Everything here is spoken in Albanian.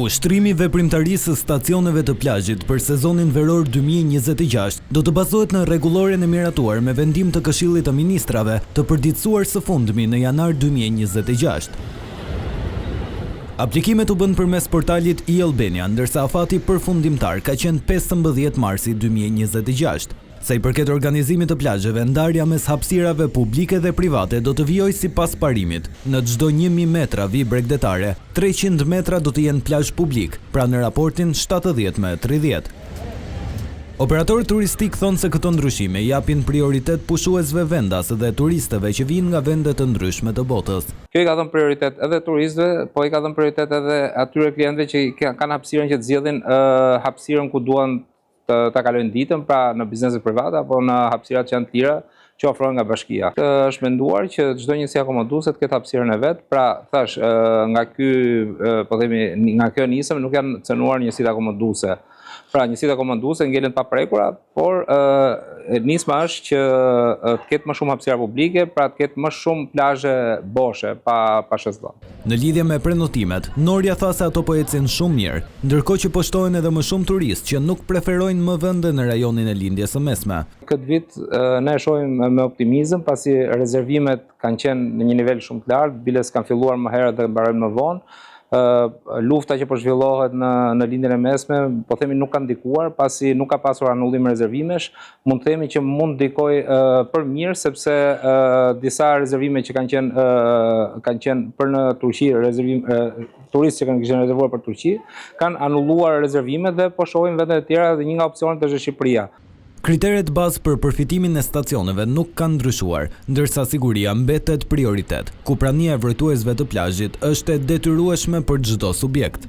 Ushtrimi veprimtarisë së stacioneve të plazhit për sezonin veror 2026 do të bazohet në rregulloren e miratuar me vendim të Këshillit të Ministrave të përditësuar së fundmi në janar 2026. Aplikimet u bën përmes portalit e-Albania, ndërsa afati përfundimtar ka qenë 15 marsi 2026. Sa i përket organizimit të plazheve, ndarja mes hapësirave publike dhe private do të vijojë sipas parimit. Në çdo 1000 metra vij bregdetare, 300 metra do të jenë plazh publik, pra në raportin 70-30. Operatorët turistik thonë se këto ndryshime japin prioritet pushuesve vendas dhe turistëve që vijnë nga vende të ndryshme të botës. Kjo i ka dhënë prioritet edhe turistëve, po i ka dhënë prioritet edhe atyre klientëve që kanë hapësirën që të zgjidhin hapësirën ku duan ta kalojnë ditën, pra në bizneset private apo në hapësirat që janë të tjera që ofrohen nga bashkia. Është menduar që çdo njësi akomoduese të ketë hapësirën e vet, pra thash nga kjo nisëm nuk janë cënuar njësitë akomoduese. Pra njësitë akomoduese ngelen pa prekura, por nisma është që të ketë më shumë hapësira publike, pra të ketë më shumë plazhe boshe pa shesdhon. Në lidhje me prenotimet, Norja tha se ato po ecin shumë mirë, ndërkohë që po shtohen edhe më shumë turistë që nuk preferojnë më vende në rajonin e lindjes së mesme. Këtë vit ne e shohim me optimizëm, pasi rezervimet kanë qenë në një nivel shumë të lartë, biles kanë filluar më herët dhe mbarojnë më vonë. Lufta që po zhvillohet në lindjen e mesme, po themi nuk ka ndikuar, pasi nuk ka pasur anullim rezervimesh, mund të themi që mund ndikoj për mirë, sepse disa rezervime që kanë qenë për në Turqi, turistë që kanë qenë rezervuar për Turqi, kanë anulluar rezervimet dhe po shohim vende të tjera dhe një nga opsionet është Shqipëria. Kriteret bazë për përfitimin e stacioneve nuk kanë ndryshuar, ndërsa siguria mbetet prioritet, ku prania e vërtetuesve të plazhit është e detyrueshme për çdo subjekt.